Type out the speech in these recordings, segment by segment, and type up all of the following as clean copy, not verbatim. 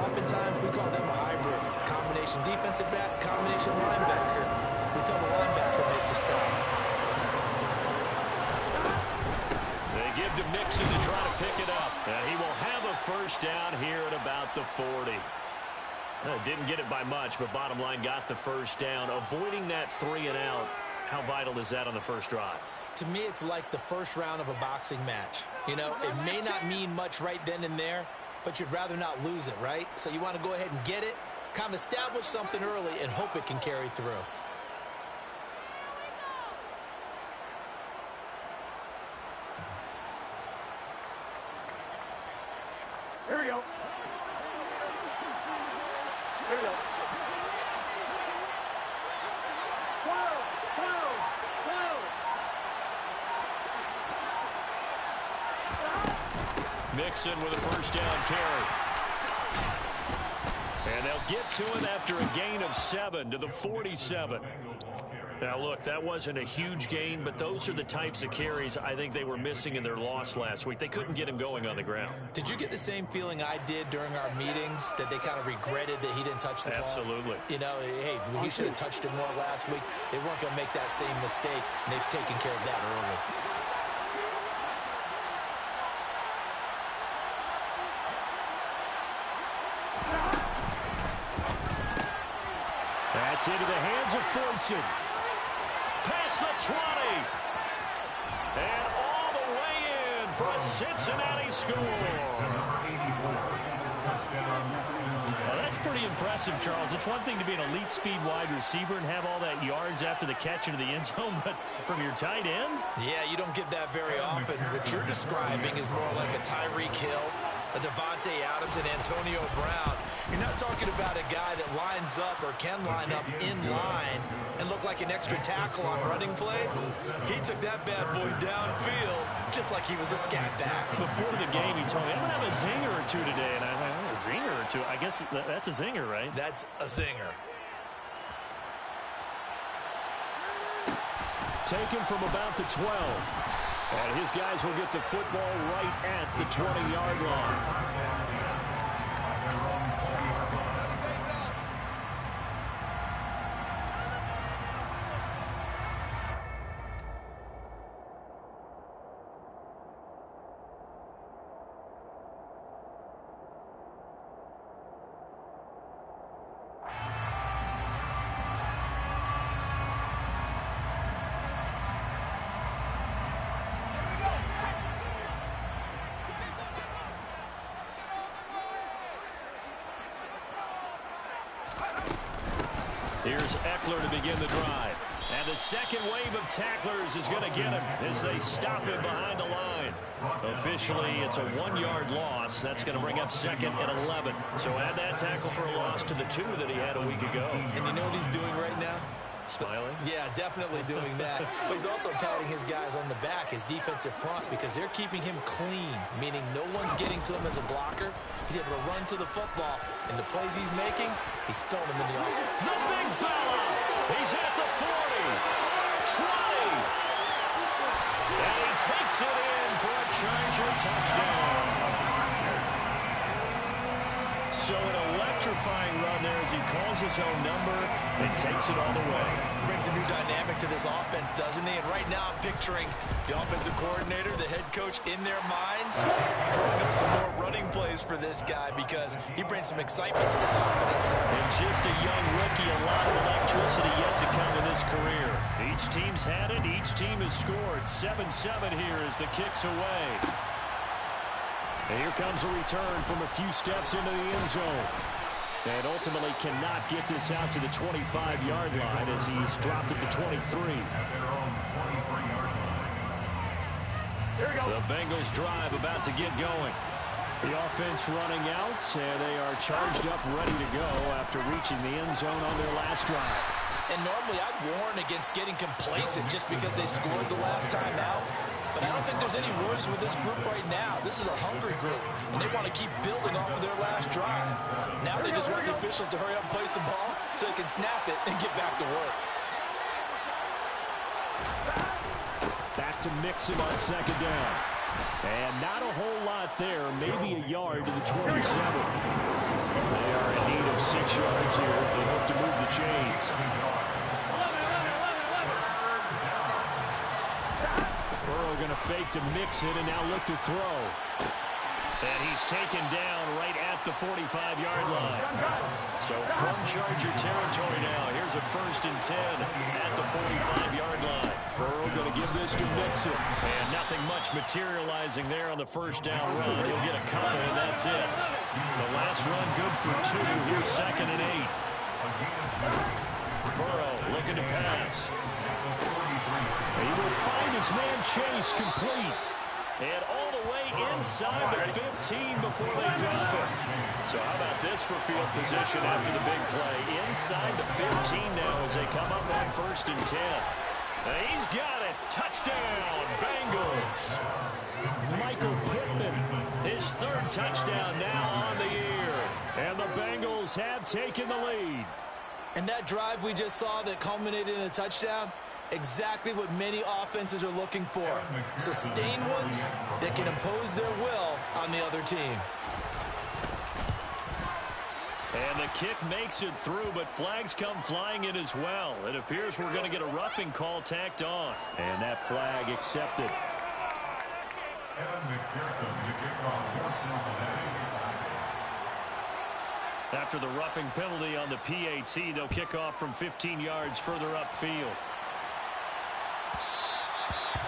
oftentimes we call them a hybrid. Combination defensive back, combination linebacker. We saw the linebacker make the stop. They give to Mixon to try to pick it up. And he will have a first down here at about the 40. Didn't get it by much, but bottom line got the first down. Avoiding that 3 and out, how vital is that on the first drive? To me, it's like the first round of a boxing match. You know, it may not mean much right then and there, but you'd rather not lose it, right? So you want to go ahead and get it, kind of establish something early, and hope it can carry through. Here we go. Here we go. 12, 12, 12. Mixon with a first down carry. And they'll get to it after a gain of 7 to the 47. Now, look, that wasn't a huge gain, but those are the types of carries I think they were missing in their loss last week. They couldn't get him going on the ground. Did you get the same feeling I did during our meetings, that they kind of regretted that he didn't touch the ball? Absolutely. You know, hey, he should have touched it more last week. They weren't going to make that same mistake, and they've taken care of that early. That's into the hands of Fortson. Past the 20. And all the way in for a Cincinnati score. Well, that's pretty impressive, Charles. It's one thing to be an elite speed wide receiver and have all that yards after the catch into the end zone, but from your tight end? Yeah, you don't get that very often. What you're describing is more like a Tyreek Hill, a Devontae Adams, and Antonio Brown. You're not talking about a guy that lines up or can line up in line and look like an extra tackle on running plays. He took that bad boy downfield just like he was a scat back. Before the game, he told me, I'm going to have a zinger or two today. And I was like, oh, a zinger or two? I guess that's a zinger, right? That's a zinger. Taken from about the 12. And his guys will get the football right at the 20-yard line. Here's Eckler to begin the drive. And the second wave of tacklers is going to get him as they stop him behind the line. Officially, it's a 1-yard loss. That's going to bring up second and 11. So add that tackle for a loss to the 2 that he had a week ago. And you know what he's doing right now? Smiling? Yeah, definitely doing that. But he's also patting his guys on the back, his defensive front, because they're keeping him clean, meaning no one's getting to him as a blocker. He's able to run to the football, and the plays he's making, he's throwing them in the offense. The big fella! He's at the 40, 20, and he takes it in for a Charger touchdown. So an electrifying run there as he calls his own number and takes it all the way. Brings a new dynamic to this offense, doesn't he? And right now I'm picturing the offensive coordinator, the head coach in their minds, drawing up some more running plays for this guy because he brings some excitement to this offense. And just a young rookie, a lot of electricity yet to come in his career. Each team's had it, each team has scored. 7-7 here as the kick's away. And here comes a return from a few steps into the end zone. And ultimately cannot get this out to the 25-yard line as he's dropped at the 23. Here we go. The Bengals drive about to get going. The offense running out, and they are charged up, ready to go after reaching the end zone on their last drive. And normally I'd warn against getting complacent just because they scored the last time out. But I don't think there's any worries with this group right now. This is a hungry group, and they want to keep building off of their last drive. Now they just want the officials to hurry up and place the ball so they can snap it and get back to work. Back to Mixon on second down. And not a whole lot there, maybe a yard to the 27. fake to mix it and now look to throw. And he's taken down right at the 45-yard line. So from Charger territory now, here's a 1st and 10 at the 45-yard line. Burrow going to give this to Mixon. And nothing much materializing there on the first down run. He'll get a couple, and that's it. The last run good for 2. Here's 2nd and 8. Burrow looking to pass. He will find his man Chase complete. And all the way inside the 15 before they drop it. So how about this for field position after the big play? Inside the 15 now as they come up on 1st and 10. And he's got it. Touchdown, Bengals. Michael Pittman, his 3rd touchdown now on the year. And the Bengals have taken the lead. And that drive we just saw that culminated in a touchdown, exactly what many offenses are looking for. Sustained ones that can impose their will on the other team. And the kick makes it through, but flags come flying in as well. It appears we're going to get a roughing call tacked on. And that flag accepted. After the roughing penalty on the PAT, they'll kick off from 15 yards further upfield.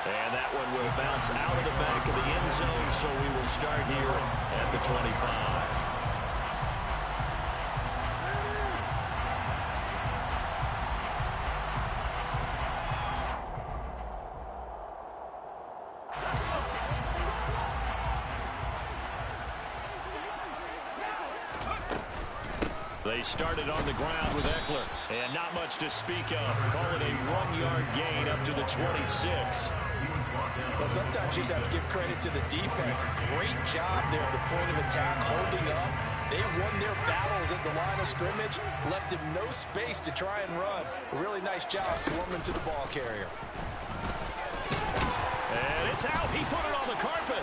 And that one will bounce out of the back of the end zone, so we will start here at the 25. They started on the ground with Eckler, and not much to speak of. Call it a 1-yard gain up to the 26. Well, sometimes you just have to give credit to the defense. Great job there at the point of attack, holding up. They won their battles at the line of scrimmage, left him no space to try and run. A really nice job swarming to the ball carrier. And it's out. He put it on the carpet.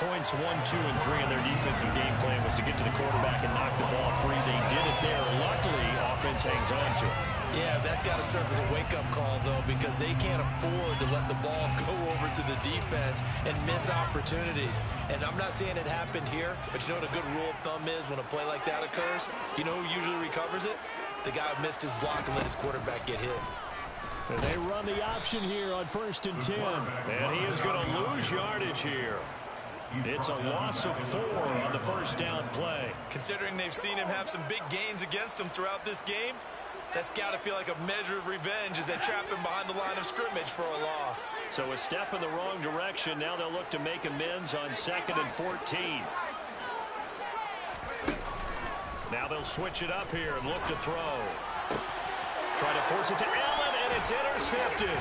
Points 1, 2, and 3 in their defensive game plan was to get to the quarterback and knock the ball free. They did it there. Luckily, offense hangs on to it. Yeah, that's got to serve as a wake-up call, though, because they can't afford to let the ball go over to the defense and miss opportunities. And I'm not saying it happened here, but you know what a good rule of thumb is when a play like that occurs? You know who usually recovers it? The guy who missed his block and let his quarterback get hit. And they run the option here on 1st and 10. And he is going to lose yardage here. It's a loss of 4 on the first down play. Considering they've seen him have some big gains against him throughout this game, that's got to feel like a measure of revenge as they trap him behind the line of scrimmage for a loss. So a step in the wrong direction. Now they'll look to make amends on 2nd and 14. Now they'll switch it up here and look to throw. Try to force it to Allen, and it's intercepted.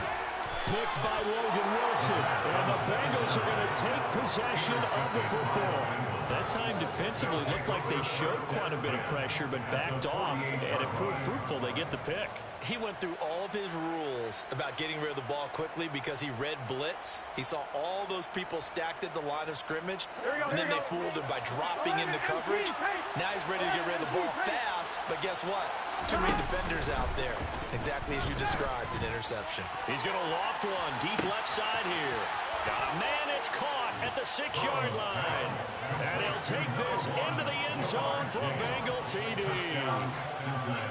Picked by Logan Wilson. And the Bengals are going to take possession of the football. That time defensively looked like they showed quite a bit of pressure, but backed off, and it proved fruitful. They get the pick. He went through all of his rules about getting rid of the ball quickly because he read blitz. He saw all those people stacked at the line of scrimmage, and then they fooled him by dropping into coverage. Now he's ready to get rid of the ball fast, but guess what? Too many defenders out there. Exactly as you described, an interception. He's going to loft one deep left side here. Got a man, it's caught at the 6-yard line. And he'll take this into the end zone for a Bengal TD.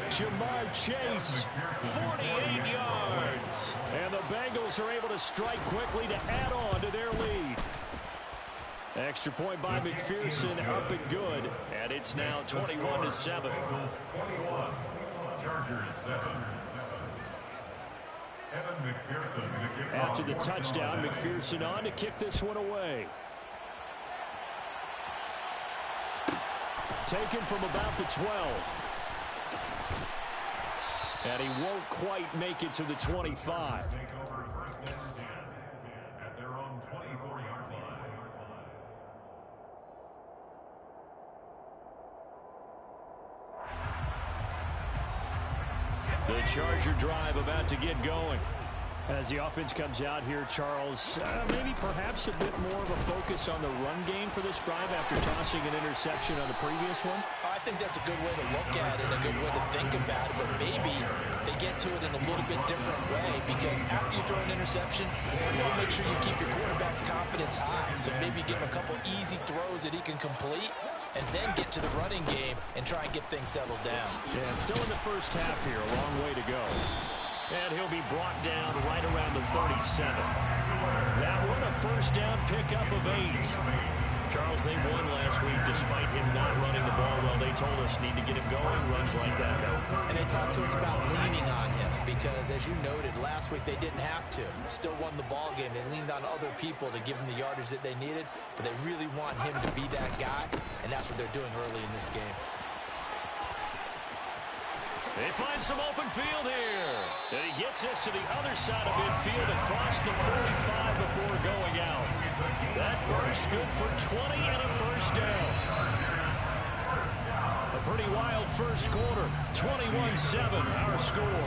Jamar Chase, 48 yards. And the Bengals are able to strike quickly to add on to their lead. Extra point by McPherson, up and good. And it's now 21-7. 21. Chargers 7. After the touchdown, McPherson on to kick this one away. Taken from about the 12. And he won't quite make it to the 25. The Charger drive about to get going. As the offense comes out here, Charles, maybe perhaps a bit more of a focus on the run game for this drive after tossing an interception on the previous one? I think that's a good way to look at it, a good way to think about it, but maybe they get to it in a little bit different way, because after you throw an interception, you want to make sure you keep your quarterback's confidence high. So maybe give him a couple easy throws that he can complete, and then get to the running game and try and get things settled down. Yeah, and still in the first half here, a long way to go. And he'll be brought down right around the 37. That one, a first down pickup of 8. Charles, they won last week despite him not running the ball well. They told us need to get him going, runs like that. And they talked to us about leaning on him because, as you noted, last week they didn't have to. Still won the ball game. They leaned on other people to give them the yardage that they needed, but they really want him to be that guy, and that's what they're doing early in this game. They find some open field here. And he gets us to the other side of midfield across the 45 before going out. That burst good for 20 and a first down. A pretty wild first quarter. 21-7 our score.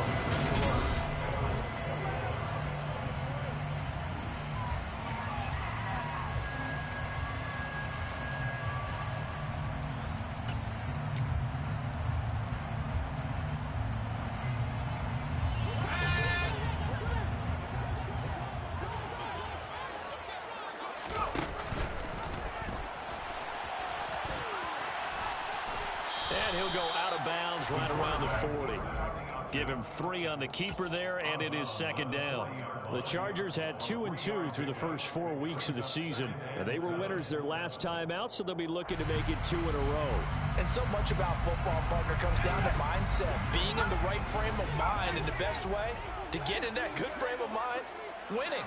And he'll go out of bounds right around the 40. Give him 3 on the keeper there, and it is second down. The Chargers had 2-2 through the first 4 weeks of the season. And they were winners their last time out, so they'll be looking to make it 2 in a row. And so much about football, partner, comes down to mindset. Being in the right frame of mind, and the best way to get in that good frame of mind, winning.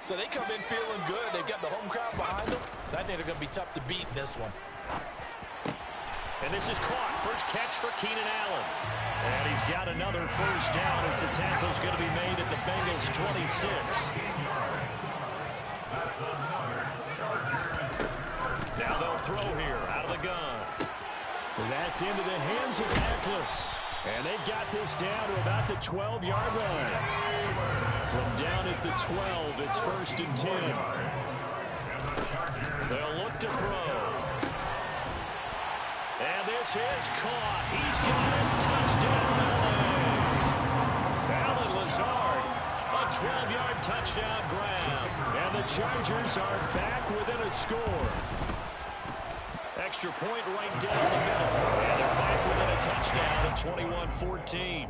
So they come in feeling good. They've got the home crowd behind them. I think they're going to be tough to beat in this one. And this is caught. First catch for Keenan Allen. And he's got another first down as the tackle's going to be made at the Bengals 26. Now they'll throw here out of the gun. And that's into the hands of Eckler. And they've got this down to about the 12-yard line. From down at the 12, it's 1st and 10. They'll look to throw. And this is caught. He's got it. Touchdown, LA. Allen Lazard, a 12-yard touchdown grab. And the Chargers are back within a score. Extra point right down the middle. And they're back within a touchdown at 21-14.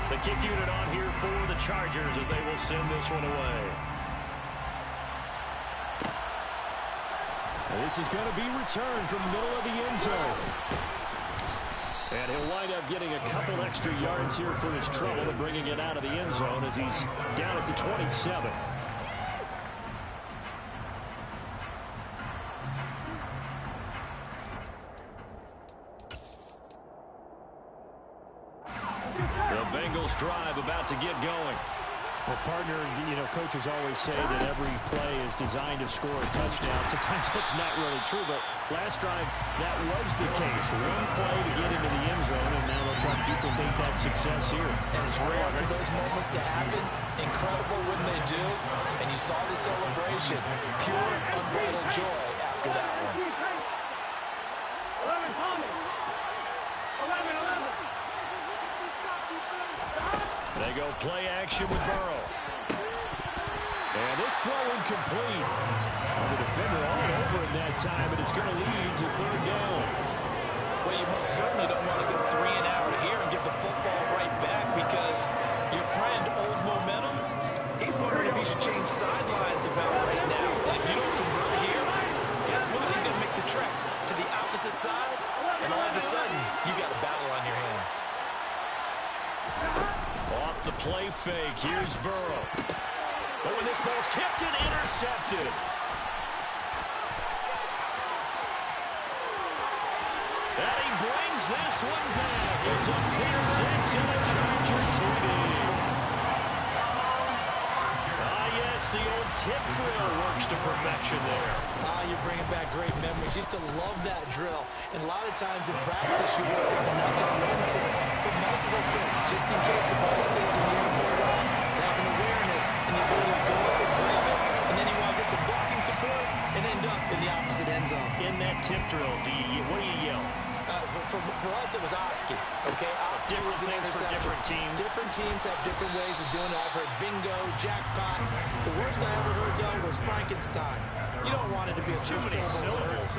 The kick unit on here for the Chargers as they will send this one away. And this is going to be returned from the middle of the end zone. And he'll wind up getting a couple extra yards here for his trouble and bringing it out of the end zone as he's down at the 27. Drive about to get going. Well, partner, you know, coaches always say that every play is designed to score a touchdown. Sometimes that's not really true, but last drive, that was the case. One play to get into the end zone, and now they'll try to duplicate that success here. And it's rare for those moments to happen. Incredible when they do. And you saw the celebration. Pure, unbridled joy after that one. 11, Tommy. 11. They go play action with Burrow. And this throw incomplete. The defender all over him that time, and it's going to lead to 3rd down. Well, you most certainly don't want to go 3 and out here and give the football right back because your friend, Old Momentum, he's wondering if he should change sidelines about right now. And if you don't convert here, guess what? He's going to make the trek to the opposite side, and all of a sudden, you got a battle on your hands. Off the play fake, here's Burrow. Oh, and this ball's tipped and intercepted. And he brings this one back. It's a pick six and a Charger TD. Yes, the old tip drill works to perfection there. You're bringing back great memories. Used to love that drill. And a lot of times in practice, you work on not just one tip, but multiple tips, just in case the ball stays in the air for a while. Having awareness and the ability to go up and grab it, and then you want to get some blocking support and end up in the opposite end zone. In that tip drill, what do you yell? For us, it was Oski. Okay, Oski different was an things for interception. different teams. Different teams have different ways of doing it. I've heard bingo, jackpot. The worst I ever heard, though, was Frankenstein. You don't want it to be a too many syllables.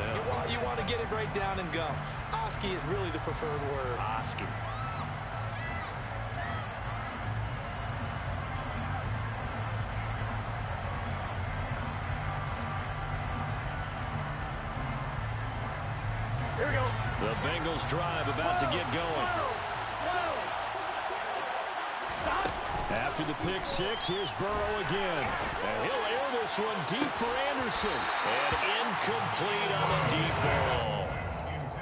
You want to get it right down and go. Oski is really the preferred word. Oski. Here we go. The Bengals drive about to get going. After the pick six, here's Burrow again. And he'll air this one deep for Anderson. And incomplete on a deep ball.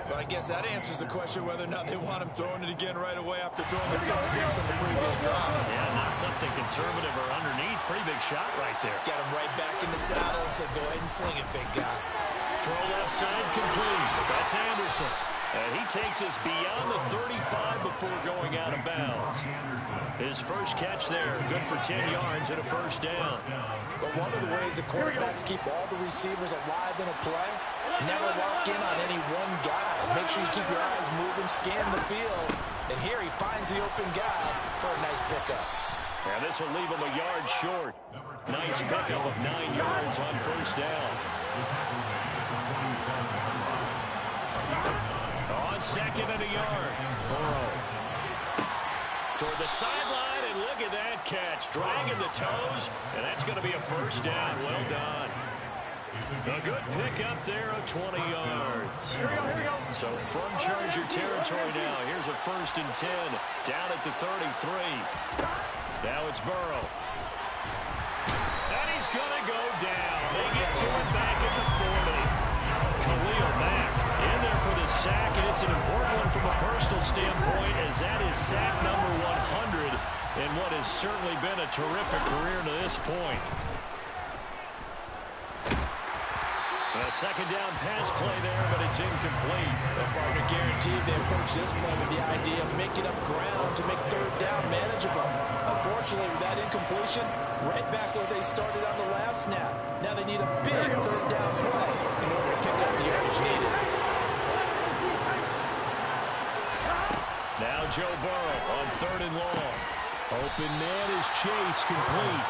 But I guess that answers the question whether or not they want him throwing it again right away after throwing the pick six on the previous drive. Yeah, not something conservative or underneath. Pretty big shot right there. Got him right back in the saddle and said, go ahead and sling it, big guy. Throw left side complete. That's Anderson. And he takes us beyond the 35 before going out of bounds. His first catch there, good for 10 yards and a first down. But one of the ways the quarterbacks keep all the receivers alive in a play, never lock in on any one guy. Make sure you keep your eyes moving, scan the field. And here he finds the open guy for a nice pickup. And this will leave him a yard short. Nice pickup of 9 yards on first down. On second and a yard. Burrow. Toward the sideline, and look at that catch. Dragging the toes, and that's going to be a first down. Well done. A good pickup there of 20 yards. Here we go. So from Charger territory now, here's a 1st and 10. Down at the 33. Now it's Burrow. And he's going to go down. They get to him back at the 40. Khalil Mack in there for the sack, and it's an important one from a personal standpoint, as that is sack number 100 in what has certainly been a terrific career to this point. A second down pass play there, but it's incomplete. The partner guaranteed they approach this play with the idea of making up ground to make third down manageable. Unfortunately, with that incompletion, right back where they started on the last snap. Now they need a big third down play in order to pick up the yardage needed. Now Joe Burrow on 3rd and long. Open man is Chase, complete.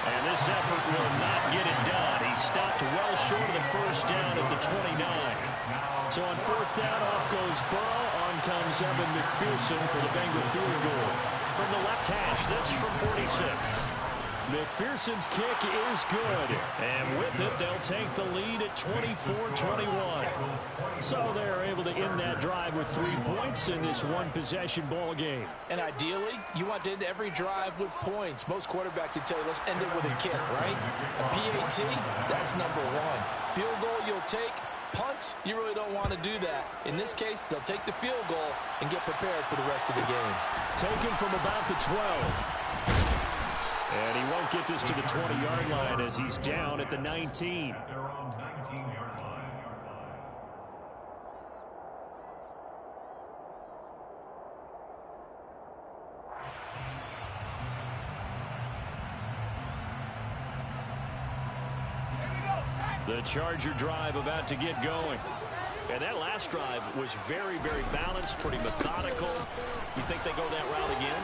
And this effort will not get it done. He stopped well short of the first down at the 29. So on 4th down, off goes Burrow. On comes Evan McPherson for the Bengal field goal. From the left hash, this from 46. McPherson's kick is good. And with it, they'll take the lead at 24-21. So they're able to end that drive with 3 points in this one-possession ball game. And ideally, you want to end every drive with points. Most quarterbacks would tell you, let's end it with a kick, right? A PAT, that's number 1. Field goal you'll take. Punts, you really don't want to do that. In this case, they'll take the field goal and get prepared for the rest of the game. Taken from about the 12. And he won't get this to the 20-yard line as he's down at the 19. The Charger drive about to get going. And that last drive was very, very balanced, pretty methodical. You think they go that route again?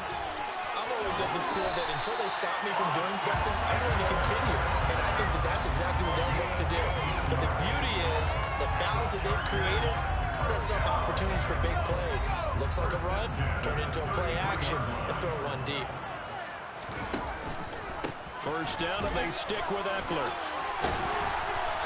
I'm always of the school that until they stop me from doing something, I'm going to continue. And I think that that's exactly what they'll look to do. But the beauty is the balance that they've created sets up opportunities for big plays. Looks like a run, turn it into a play action, and throw one deep. First down, and they stick with Eckler.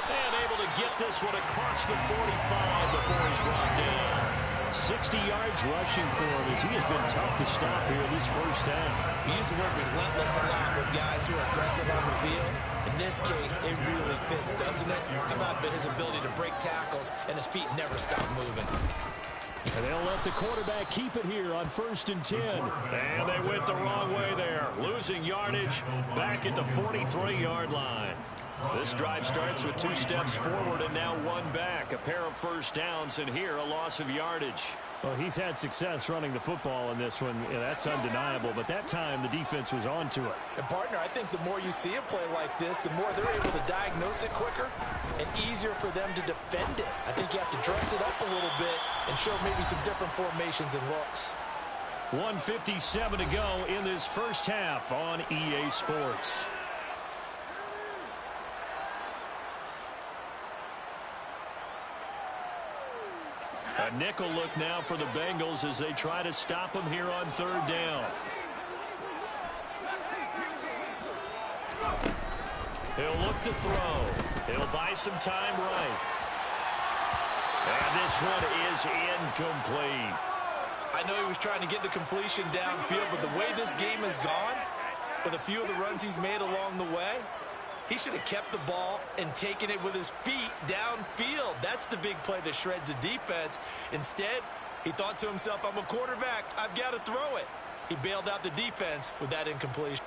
And able to get this one across the 45 before he's brought down. 60 yards rushing for him as he has been tough to stop here in this first half. We use the word relentless a lot with guys who are aggressive on the field. In this case, it really fits, doesn't it? How about his ability to break tackles and his feet never stop moving? And they'll let the quarterback keep it here on 1st and 10. And they went the wrong way there, losing yardage back at the 43-yard line. This drive starts with 2 steps forward and now 1 back. A pair of first downs, and here a loss of yardage. Well, he's had success running the football in this one. Yeah, that's undeniable, but that time the defense was on to it. And, partner, I think the more you see a play like this, the more they're able to diagnose it quicker and easier for them to defend it. I think you have to dress it up a little bit and show maybe some different formations and looks. 1:57 to go in this first half on EA Sports. A nickel look now for the Bengals as they try to stop them here on 3rd down. He'll look to throw. He'll buy some time right. And this one is incomplete. I know he was trying to get the completion downfield, but the way this game has gone, with a few of the runs he's made along the way, he should have kept the ball and taken it with his feet downfield. That's the big play that shreds a defense. Instead, he thought to himself, I'm a quarterback. I've got to throw it. He bailed out the defense with that incompletion.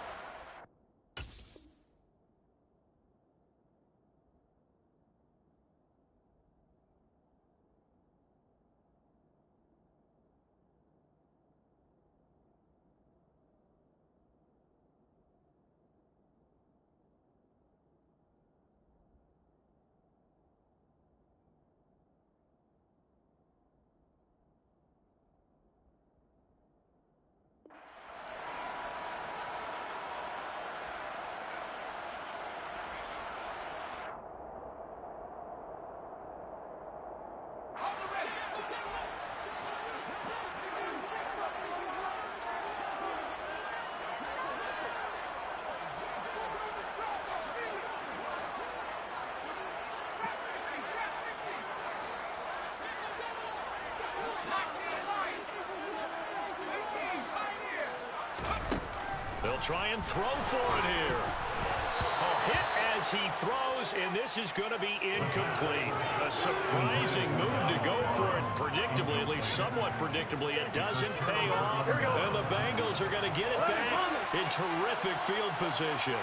They'll try and throw for it here. A hit as he throws, and this is going to be incomplete. A surprising move to go for it predictably, at least somewhat predictably. It doesn't pay off, and the Bengals are going to get it back in terrific field position.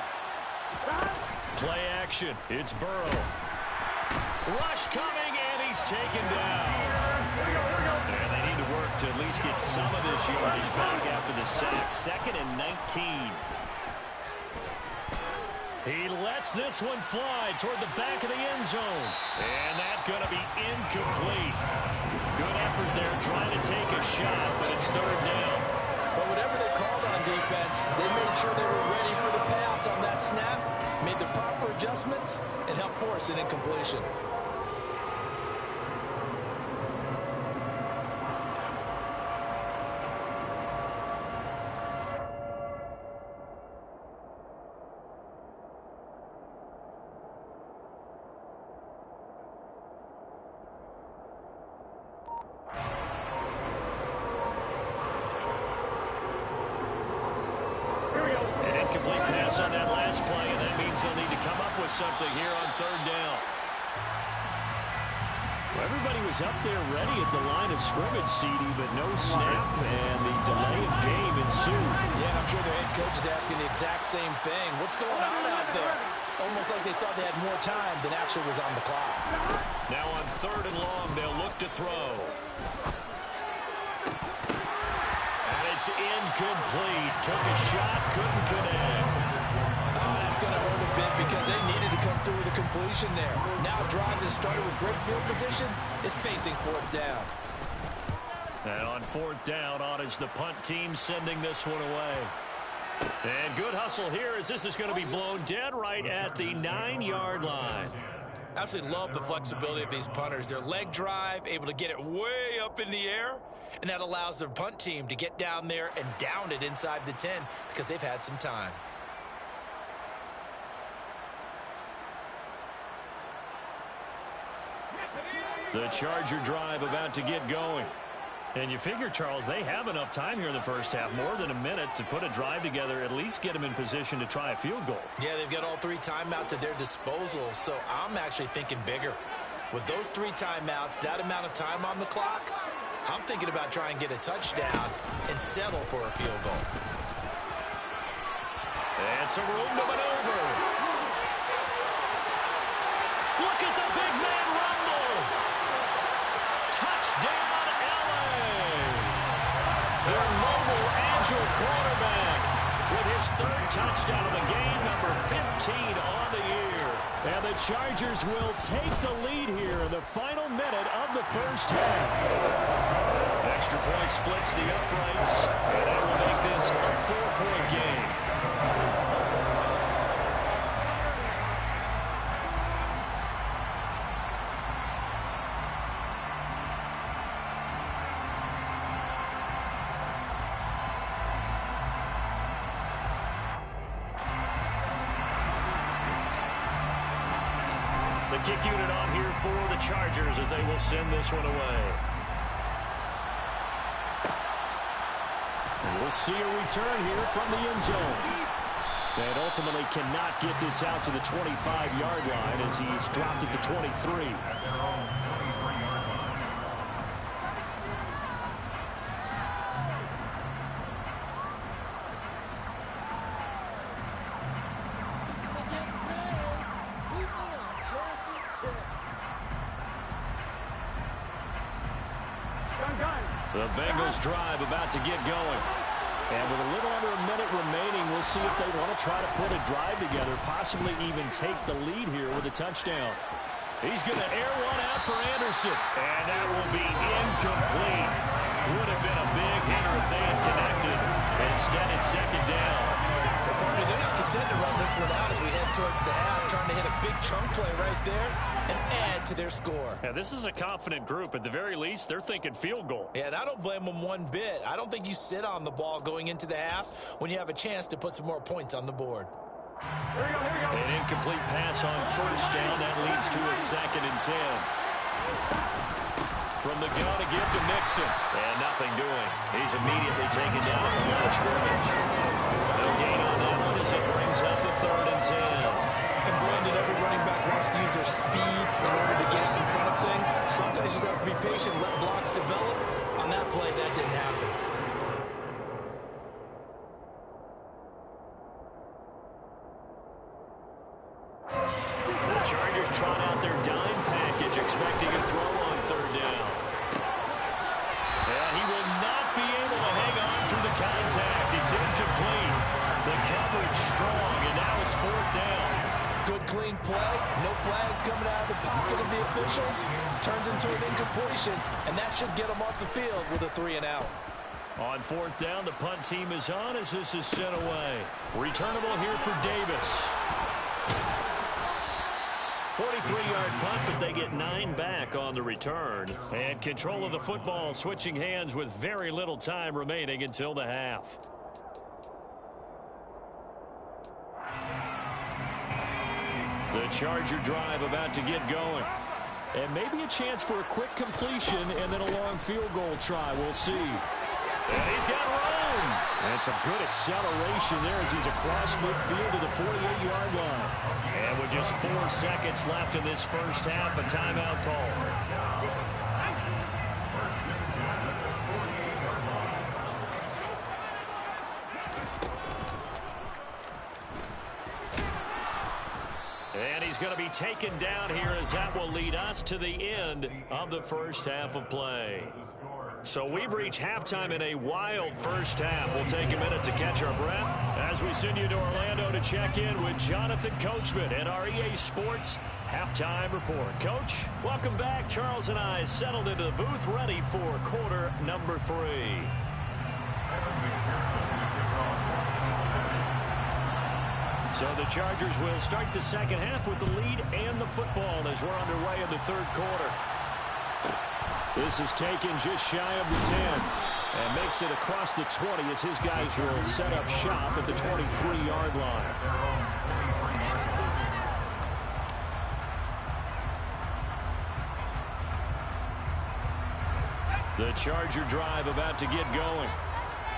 Play action. It's Burrow. Rush coming, and he's taken down. And they need to work to at least get some of this yardage back after the sack. 2nd and 19. He lets this one fly toward the back of the end zone. And that's going to be incomplete. Good effort there trying to take a shot, but it's 3rd down. But whatever they called on defense, they made sure they were ready for the pass on that snap, made the proper adjustments, and helped force an incompletion. Incomplete pass on that last play, and that means they'll need to come up with something here on 3rd down. Well, everybody was up there ready at the line of scrimmage, CD, but no snap, and the delay of game ensued. Yeah, I'm sure their head coach is asking the exact same thing. What's going on out there? Almost like they thought they had more time than actually was on the clock. Now on 3rd and long, they'll look to throw. It's incomplete. Took a shot, couldn't connect. That's going to hurt a bit because they needed to come through with a completion there. Now a drive that started with great field position is facing 4th down. And on 4th down, on is the punt team sending this one away. And good hustle here as this is going to be blown dead right at the 9-yard line. Absolutely love the flexibility of these punters. Their leg drive, able to get it way up in the air, and that allows their punt team to get down there and down it inside the 10 because they've had some time. The Charger drive about to get going. And you figure, Charles, they have enough time here in the first half, more than a minute, to put a drive together, at least get them in position to try a field goal. Yeah, they've got all 3 timeouts at their disposal, so I'm actually thinking bigger. With those 3 timeouts, that amount of time on the clock, I'm thinking about trying to get a touchdown and settle for a field goal. And some room to maneuver. Look at the big man rumble. Touchdown, LA. Their mobile, agile quarterback with his third touchdown of the game, number 15 on the year. And the Chargers will take the lead here in the final minute of the first half. Extra point splits the uprights, and that will make this a 4-point game. The kick unit on here for the Chargers as they will send this one away. And we'll see a return here from the end zone. And ultimately cannot get this out to the 25-yard line as he's dropped at the 23. The Bengals drive about to get going. And with a little under a minute remaining, we'll see if they want to try to put a drive together, possibly even take the lead here with a touchdown. He's going to air one out for Anderson. And that will be incomplete. Would have been a big hitter if they had connected. Instead, it's second down. They're not content to run this one out as we head towards the half, trying to hit a big chunk play right there and add to their score. Yeah, this is a confident group. At the very least, they're thinking field goal. Yeah, and I don't blame them one bit. I don't think you sit on the ball going into the half when you have a chance to put some more points on the board. An incomplete pass on first down. That leads to a 2nd and 10. From the gun to give to Mixon. And nothing doing. He's immediately taken down at the line of scrimmage. No gain on that one as it brings up the 3rd and 10. And Brandon, every running back wants to use their speed in order to get in front of things. Sometimes you just have to be patient, let blocks develop. On that play, that didn't happen. The Chargers trot out their dime package, expecting a throw on 3rd down. And he will not be able to hang on through the contact. It's incomplete. The coverage strong, and now it's 4th down. Good, clean play. No flags coming out of the pocket of the officials. Turns into an incompletion, and that should get them off the field with a 3-and-out. On 4th down, the punt team is on as this is sent away. Returnable here for Davis. 43-yard punt, but they get 9 back on the return. And control of the football, switching hands with very little time remaining until the half. The Charger drive about to get going. And maybe a chance for a quick completion and then a long field goal try. We'll see. And he's got room. And some good acceleration there as he's across midfield to the 48-yard line. And with just 4 seconds left in this first half, a timeout call. And he's going to be taken down here as that will lead us to the end of the first half of play. So we've reached halftime in a wild first half. We'll take a minute to catch our breath as we send you to Orlando to check in with Jonathan Coachman and our EA Sports Halftime Report. Coach, welcome back. Charles and I settled into the booth ready for quarter number 3. So the Chargers will start the second half with the lead and the football as we're underway in the third quarter. This is taken just shy of the 10 and makes it across the 20 as his guys will set up shop at the 23-yard line. The Charger drive about to get going.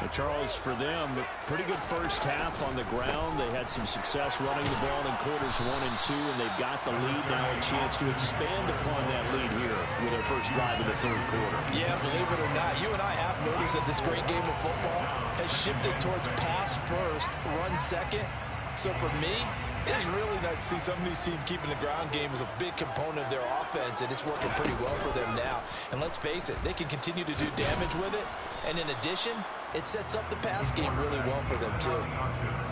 Charles, for them, a pretty good first half on the ground. They had some success running the ball in quarters 1 and 2, and they've got the lead now, a chance to expand upon that lead here with their first drive in the third quarter. Yeah, believe it or not, you and I have noticed that this great game of football has shifted towards pass first, run second. So for me, it is really nice to see some of these teams keeping the ground game as a big component of their offense, and it's working pretty well for them now. And let's face it, they can continue to do damage with it. And in addition, it sets up the pass game really well for them, too.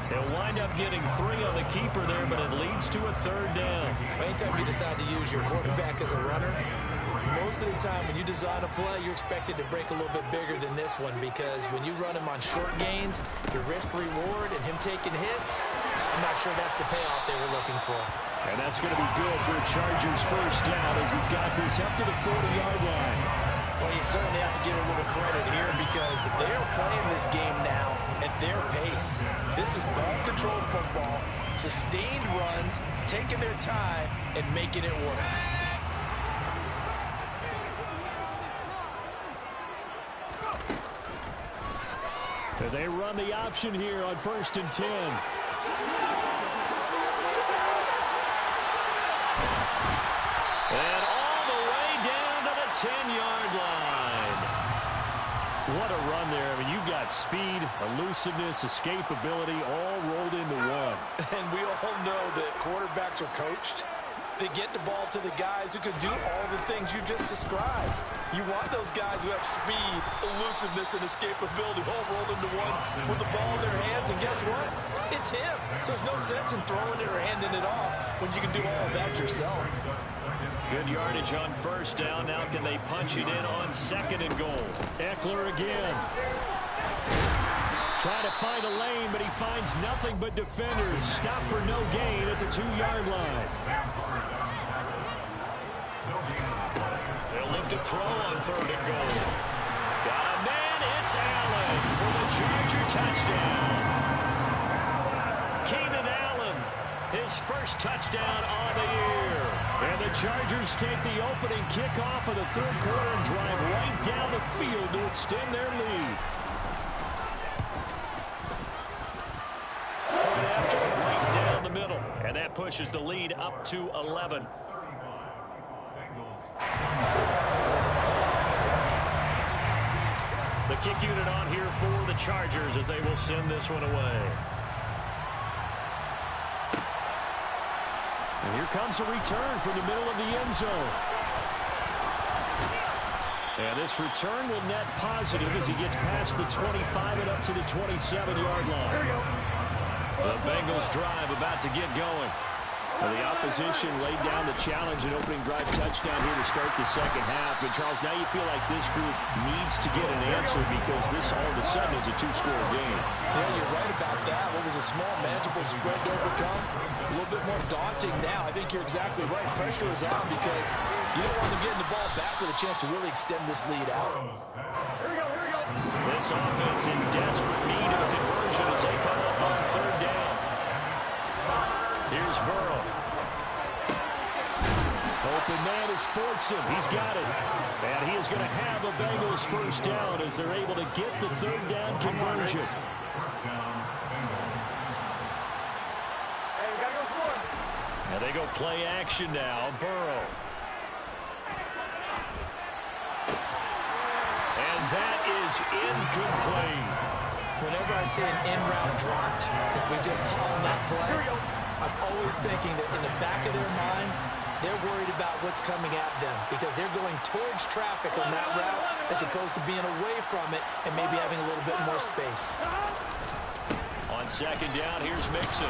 They'll wind up getting 3 on the keeper there, but it leads to a third down. Anytime you decide to use your quarterback as a runner, most of the time when you design a play, you're expected to break a little bit bigger than this one, because when you run him on short gains, your risk-reward and him taking hits, I'm not sure that's the payoff they were looking for. And that's going to be good for a Chargers first down as he's got this up to the 40-yard line. Well, you certainly have to give a little credit here because they're playing this game now at their pace. This is ball-controlled football, sustained runs, taking their time, and making it work. They run the option here on 1st and 10. And all the way down to the 10-yard line. What a run there. I mean, you've got speed, elusiveness, escapability all rolled into one. And we all know that quarterbacks are coached. They get the ball to the guys who can do all the things you just described. You want those guys who have speed, elusiveness, and escapability all rolled into one with the ball in their hands. And guess what? It's him. So there's no sense in throwing it or handing it off when you can do all of that yourself. Good yardage on first down. Now can they punch it in on 2nd and goal? Eckler again. Trying to find a lane, but he finds nothing but defenders. Stop for no gain at the 2-yard line. They'll look to throw on 3rd and goal. Got a man. It's Allen for the Charger touchdown. Keenan Allen, his first touchdown on the year. And the Chargers take the opening kickoff of the third quarter and drive right down the field to extend their lead. Coming after right down the middle. And that pushes the lead up to 11. The kick unit on here for the Chargers as they will send this one away. And here comes a return from the middle of the end zone. And this return will net positive as he gets past the 25 and up to the 27-yard line. The Bengals drive about to get going. Well, the opposition laid down the challenge and opening drive touchdown here to start the second half. And, Charles, now you feel like this group needs to get an answer because this all of a sudden is a 2-score game. Yeah, you're right about that. What was a small, manageable spread to overcome, a little bit more daunting now. I think you're exactly right. Pressure is on because you don't want them getting the ball back with a chance to really extend this lead out. This offense in desperate need of a conversion as they come up on 3rd down. Here's Burrow. Open man is Fortson. He's got it. And he is going to have a Bengals first down as they're able to get the 3rd down conversion. And they go play action now. Burrow. And that is incomplete. Whenever I see an in-route dropped, as we just saw on that play, I'm always thinking that in the back of their mind, they're worried about what's coming at them because they're going towards traffic on that route as opposed to being away from it and maybe having a little bit more space. On 2nd down, here's Mixon.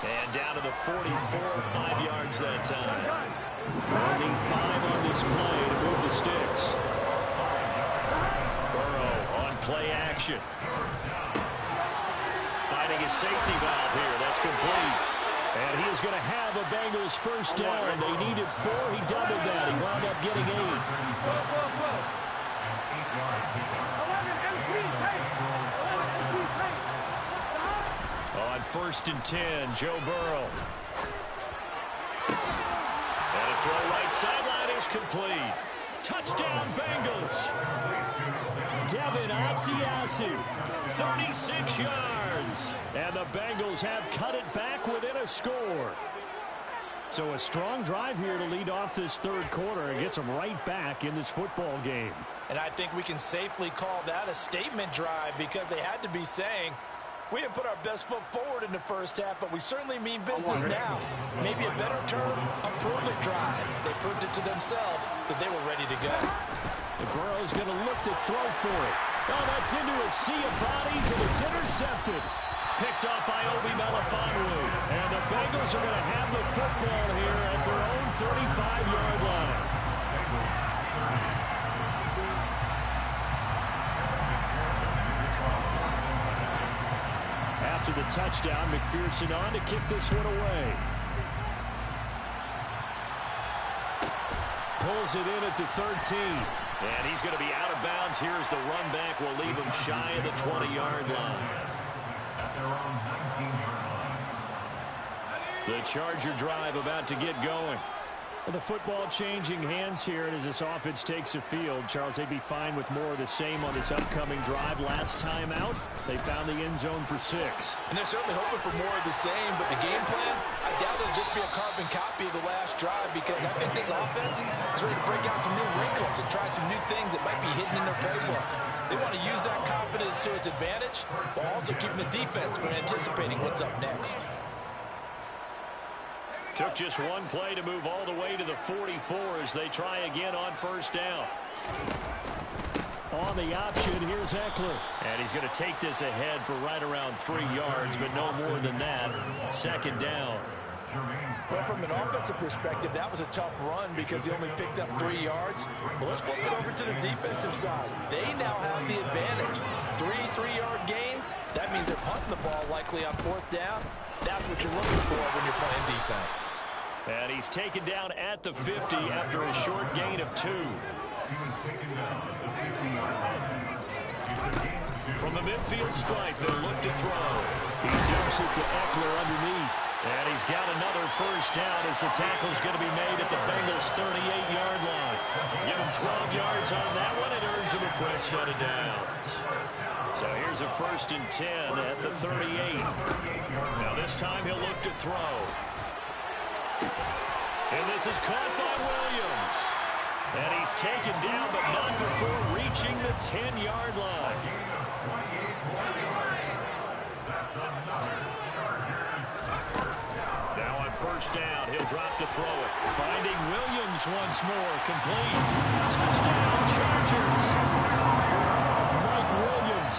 And down to the 44, 5 yards that time. Only 5 on this play to move the sticks. Burrow on play action. Finding his safety valve here. That's complete. And he is going to have a Bengals first down. They needed 4. He doubled that. He wound up getting 8. On 1st and 10, Joe Burrow. And a throw right sideline is complete. Touchdown, Bengals. Devin Asiasi, 36 yards. And the Bengals have cut it back within a score. So a strong drive here to lead off this third quarter and gets them right back in this football game. And I think we can safely call that a statement drive because they had to be saying, we didn't put our best foot forward in the first half, but we certainly mean business now. Maybe a better term, a prove-it drive. They proved it to themselves that they were ready to go. The Burrow's going to look to throw for it. Oh, that's into a sea of bodies, and it's intercepted. Picked up by Obi Melifonwu. And the Bengals are going to have the football here at their own 35-yard line. After the touchdown, McPherson on to kick this one away. Pulls it in at the 13. And he's going to be out of bounds. Here's the run back. Will leave him shy of the 20-yard line. The Charger drive about to get going. Well, the football changing hands here, and as this offense takes the field, Charles, they'd be fine with more of the same on this upcoming drive. Last time out, they found the end zone for 6. And they're certainly hoping for more of the same, but the game plan, I doubt it'll just be a carbon copy of the last drive because I think this offense is ready to break out some new wrinkles and try some new things that might be hidden in their playbook. They want to use that confidence to its advantage while also keeping the defense from anticipating what's up next. Took just one play to move all the way to the 44 as they try again on first down. On the option, here's Eckler. And he's going to take this ahead for right around 3 yards, but no more than that. Second down. Well, from an offensive perspective, that was a tough run because he only picked up 3 yards. But let's flip it over to the defensive side. They now have the advantage. 3-3-yard gains. That means they're punting the ball likely on fourth down. That's what you're looking for when you're playing defense. And he's taken down at the 50 after a short gain of 2. From the midfield stripe, they'll look to throw. He dumps it to Eckler underneath. And he's got another first down as the tackle's going to be made at the Bengals' 38-yard line. Give him 12 yards on that one. It earns him a fresh set of downs. So here's a 1st and 10 at the 38. Now this time he'll look to throw. And this is caught by Williams. And he's taken down, but not before reaching the 10-yard line. Now on first down, he'll drop to throw it. Finding Williams once more, complete. Touchdown, Chargers. Mike Williams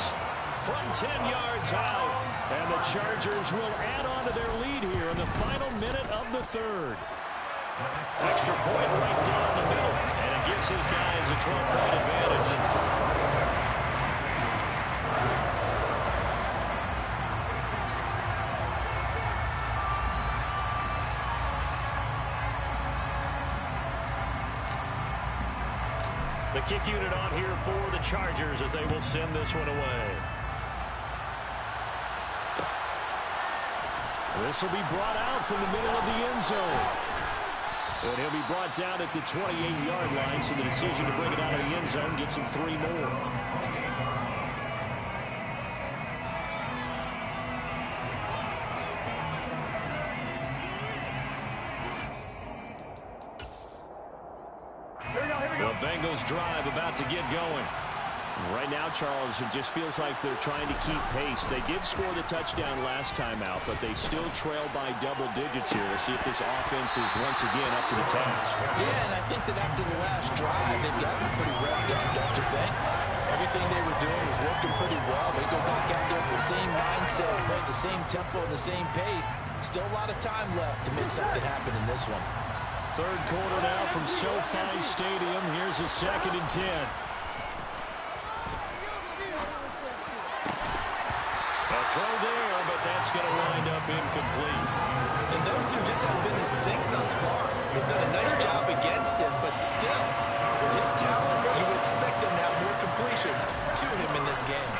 from 10 yards out. And the Chargers will add on to their lead here in the final minute of the third. Extra point right down the middle, and it gives his guys a 12-point advantage. The kick unit on here for the Chargers as they will send this one away. This will be brought out from the middle of the end zone. And he'll be brought down at the 28-yard line, so the decision to bring it out of the end zone gets him 3 more. The Bengals drive about to get going. Right now, Charles, it just feels like they're trying to keep pace. They did score the touchdown last time out, but they still trail by double digits here. We'll see if this offense is once again up to the task. Yeah, and I think that after the last drive, they've gotten pretty revved up, don't you think? Everything they were doing was working pretty well. They go back out there with the same mindset, play the same tempo, and the same pace. Still a lot of time left to make something happen in this one. Third quarter now from SoFi Stadium. Here's a 2nd and 10. A throw there, but that's going to wind up incomplete. And those two just haven't been in sync thus far. They've done a nice job against him, but still, with his talent, you would expect them to have more completions to him in this game.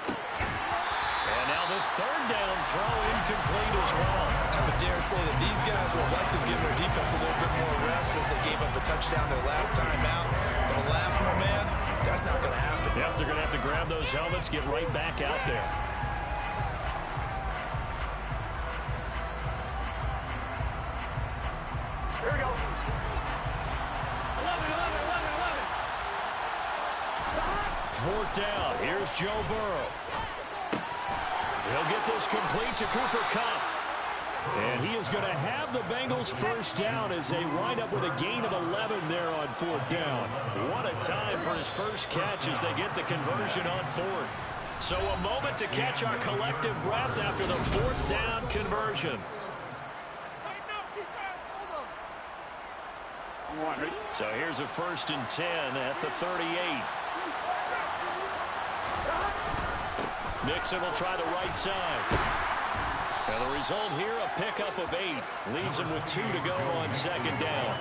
And now the 3rd down throw incomplete as well. I would dare say that these guys would like to give their defensive a little bit more rest since they gave up a touchdown their last time out. But alas, my man, that's not going to happen. Yep, they're going to have to grab those helmets, get right back out there. Here we go. 11. 4th down. Here's Joe Burrow. He'll get this complete to Cooper Kupp. And he is going to have the Bengals first down as they wind up with a gain of 11 there on 4th down. What a time for his first catch as they get the conversion on 4th. So a moment to catch our collective breath after the 4th down conversion. So here's a 1st and 10 at the 38. Mixon will try the right side. And the result here, a pickup of 8. Leaves him with 2 to go on 2nd down.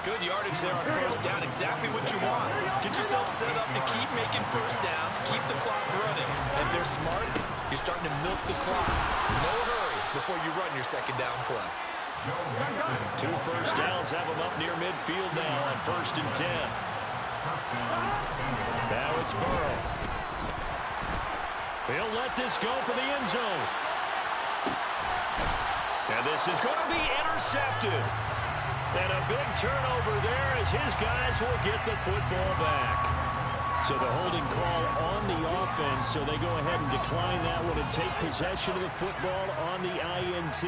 Good yardage there on 1st down. Exactly what you want. Get yourself set up to keep making 1st downs, keep the clock running. And if they're smart, you're starting to milk the clock. No hurry before you run your 2nd down play. 2 first downs have him up near midfield now on 1st and 10. Now it's Burrow. He'll let this go for the end zone. And this is going to be intercepted. And a big turnover there as his guys will get the football back. So the holding call on the offense, so they go ahead and decline that one and take possession of the football on the INT.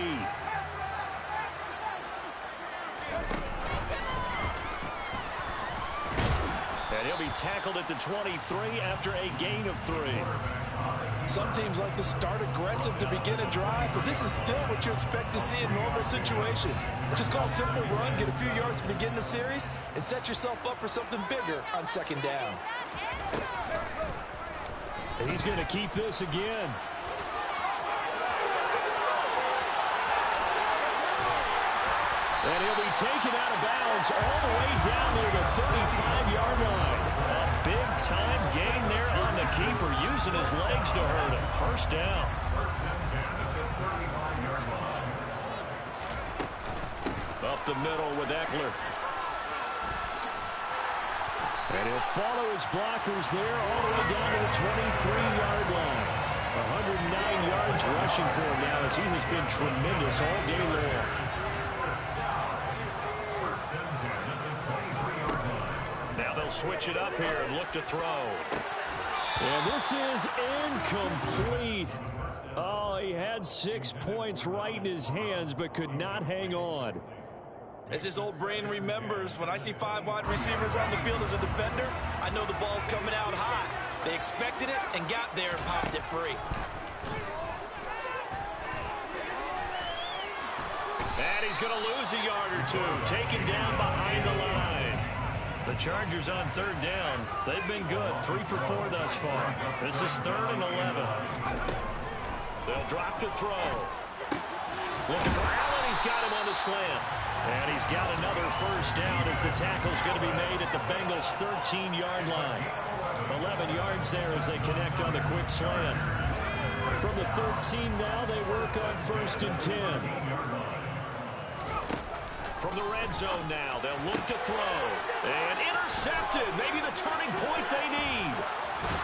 And he'll be tackled at the 23 after a gain of 3. Some teams like to start aggressive to begin a drive, but this is still what you expect to see in normal situations. Just call a simple run, get a few yards to begin the series, and set yourself up for something bigger on 2nd down. He's going to keep this again. And he'll be taken out of bounds all the way down near the 35-yard line. A big-time gain there on the keeper, using his legs to hurt him. 1st down. Up the middle with Eckler. And he'll follow his blockers there all the way down to the 23-yard line. 109 yards rushing for him now as he has been tremendous all day long. Now they'll switch it up here and look to throw. And this is incomplete. Oh, he had 6 points right in his hands but could not hang on. As his old brain remembers, when I see 5 wide receivers on the field as a defender, I know the ball's coming out high. They expected it and got there and popped it free. And he's going to lose a yard or 2, taken down behind the line. The Chargers on 3rd down. They've been good, 3 for 4 thus far. This is 3rd and 11. They'll drop to throw. Looking for Allen. He's got him on the slant. And he's got another 1st down as the tackle's going to be made at the Bengals' 13-yard line. 11 yards there as they connect on the quick slant. From the 13 now, they work on 1st and 10. From the red zone now, they'll look to throw. And intercepted. Maybe the turning point they need.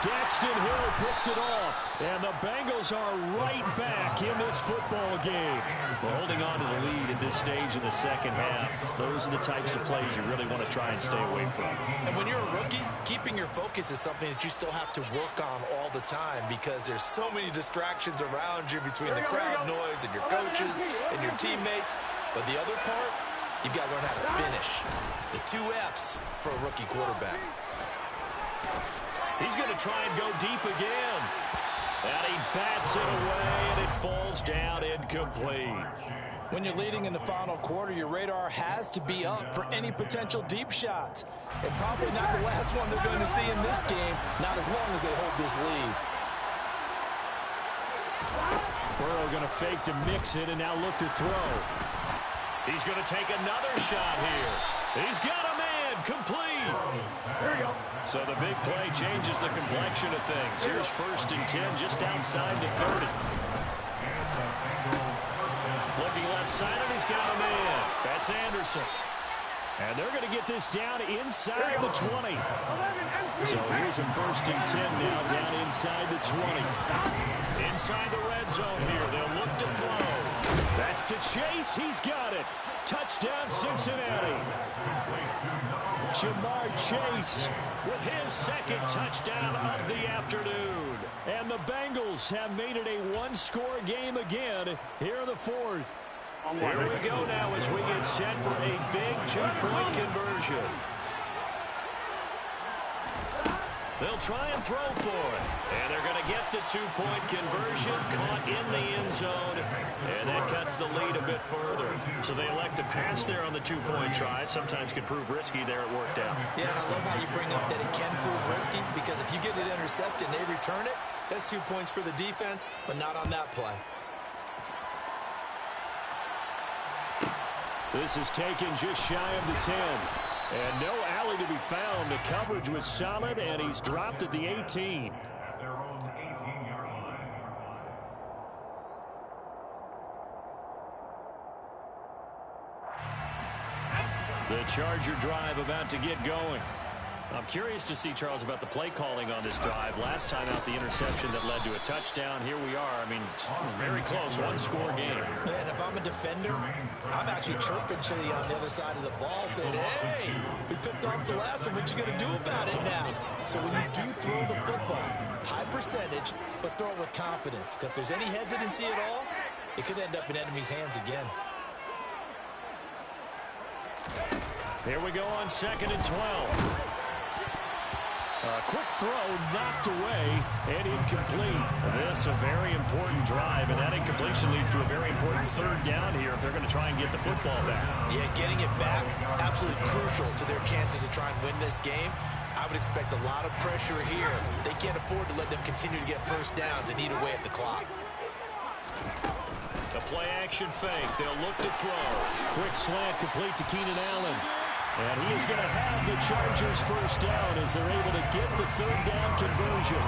Daxton Hill picks it off. And the Bengals are right back in this football game. We're holding on to the lead at this stage in the 2nd half. Those are the types of plays you really want to try and stay away from. And when you're a rookie, keeping your focus is something that you still have to work on all the time because there's so many distractions around you between the crowd noise and your coaches and your teammates. But the other part, you've got to learn how to finish. The 2 F's for a rookie quarterback. He's going to try and go deep again. And he bats it away, and it falls down incomplete. When you're leading in the final quarter, your radar has to be up for any potential deep shots. And probably not the last one they're going to see in this game, not as long as they hold this lead. Burrow going to fake to mix it and now look to throw. He's going to take another shot here. He's got a man, complete. Here we go. So the big play changes the complexion of things. Here's 1st and 10 just outside the 30. Looking left side, and he's got a man. That's It's Anderson. And they're going to get this down inside the 20. So here's a 1st and 10 now down inside the 20. Inside the red zone here. They'll look to throw. That's to Chase. He's got it. Touchdown, Cincinnati. Ja'Marr Chase with his 2nd touchdown of the afternoon. And the Bengals have made it a one-score game again here in the 4th. Here we go now as we get set for a big 2-point conversion. They'll try and throw for it. And they're going to get the 2-point conversion, caught in the end zone. And that cuts the lead a bit further. So they elect to pass there on the 2-point try. Sometimes can prove risky. There it worked out. Yeah, and I love how you bring up that it can prove risky, because if you get it intercepted and they return it, that's 2 points for the defense, but not on that play. This is taken just shy of the 10. And no alley to be found. The coverage was solid, and he's dropped at the 18. At their own 18-yard line. The Charger drive about to get going. I'm curious to see, Charles, about the play calling on this drive. Last time out, the interception that led to a touchdown. Here we are. I mean, very close, one-score game. And if I'm a defender, I'm actually chirping Chili on the other side of the ball, saying, hey, we picked off the last one. What you going to do about it now? So when you do throw the football, high percentage, but throw it with confidence. Because if there's any hesitancy at all, it could end up in enemy's hands again. Here we go on 2nd and 12. A quick throw knocked away and incomplete. This a very important drive, and that incompletion leads to a very important 3rd down here if they're going to try and get the football back. Yeah, getting it back, absolutely crucial to their chances to try and win this game. I would expect a lot of pressure here. They can't afford to let them continue to get 1st downs and eat away at the clock. The play action fake. They'll look to throw. Quick slant complete to Keenan Allen. And he is going to have the Chargers 1st down as they're able to get the 3rd down conversion.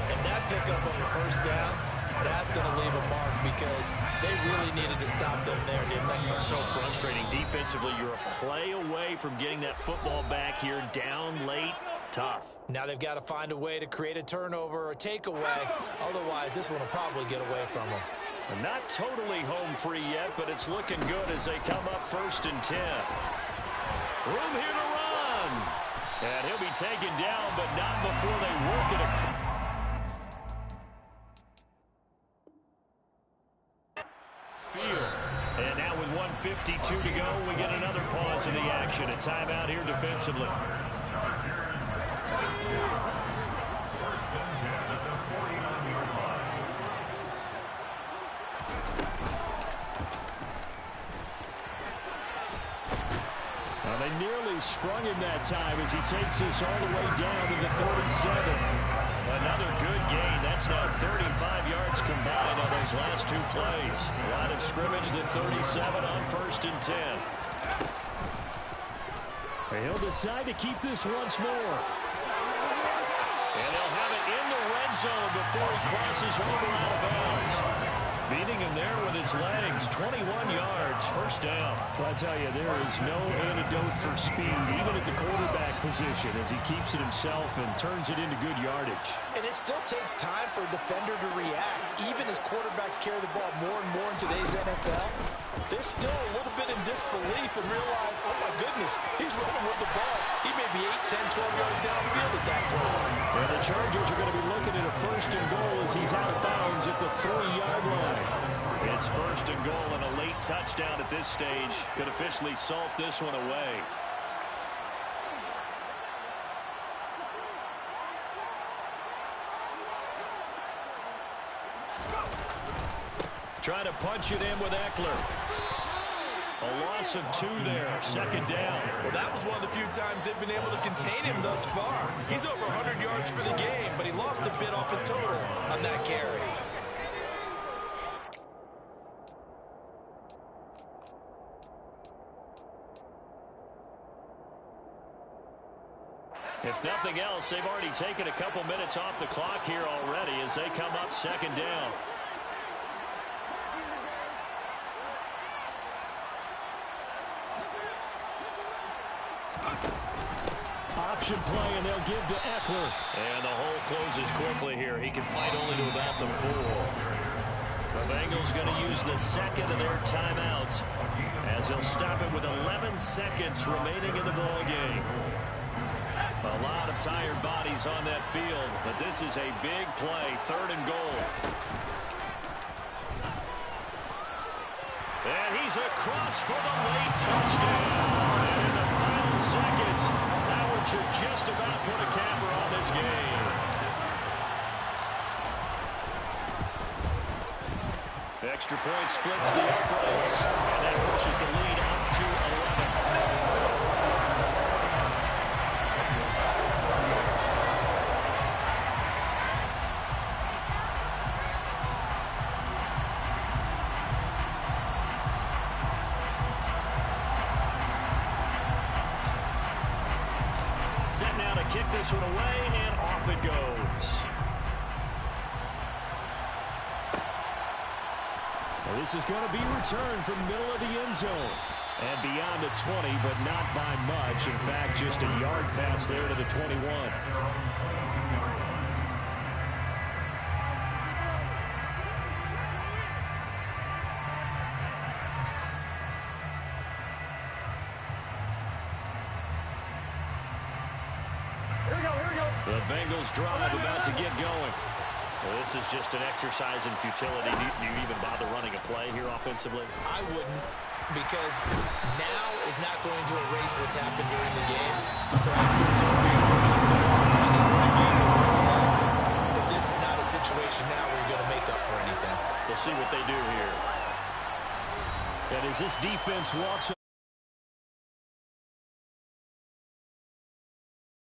And that pickup of a 1st down, that's going to leave a mark, because they really needed to stop them there, didn't they? So frustrating. Defensively, you're a play away from getting that football back here, down late. Tough. Now they've got to find a way to create a turnover or a takeaway. Otherwise, this one will probably get away from them. And not totally home free yet, but it's looking good as they come up 1st and 10. Room here to run. And he'll be taken down, but not before they work it. Field. And now with 1:52 to go, we get another pause in the action. A timeout here defensively. They nearly sprung him that time as he takes this all the way down to the 37. Another good gain. That's now 35 yards combined on those last 2 plays. Line of scrimmage, the 37 on 1st and 10. He'll decide to keep this once more. And they'll have it in the red zone before he crosses over out of bounds. Beating him there with his legs, 21 yards, 1st down. Well, I tell you, there is no antidote for speed, even at the quarterback position, as he keeps it himself and turns it into good yardage. And it still takes time for a defender to react. Even as quarterbacks carry the ball more and more in today's NFL, they're still a little bit in disbelief and realize, oh my goodness, he's running with the ball. He may be 8, 10, 12 yards downfield at that point. And the Chargers are going to be looking at a 1st and goal as he's out of bounds at the 3-yard line. It's 1st and goal, and a late touchdown at this stage could officially salt this one away. Trying to punch it in with Eckler. A loss of 2 there, 2nd down. Well, that was one of the few times they've been able to contain him thus far. He's over 100 yards for the game, but he lost a bit off his total on that carry. If nothing else, they've already taken a couple minutes off the clock here already as they come up 2nd down. Option play, and they'll give to Eckler. And the hole closes quickly here. He can fight only to about the 4. The Bengals going to use the second of their timeouts as they'll stop it with 11 seconds remaining in the ball game. A lot of tired bodies on that field, but this is a big play, 3rd and goal. And he's across for the late touchdown. And in the final seconds, Howard should just about put a capper on this game. Extra point splits the uprights, and that pushes the lead up to 11. Set now to kick this one away, and off it goes. Well, this is going to be returned from middle of the end zone. And beyond the 20, but not by much. In fact, just a yard pass there to the 21. The Bengals drive about to get going. Well, this is just an exercise in futility. Do you even bother running a play here offensively? I wouldn't, because now is not going to erase what's happened during the game. So after it's over, you're going to finding where the game is really lost. But this is not a situation now where you're going to make up for anything. We'll see what they do here. And as this defense walks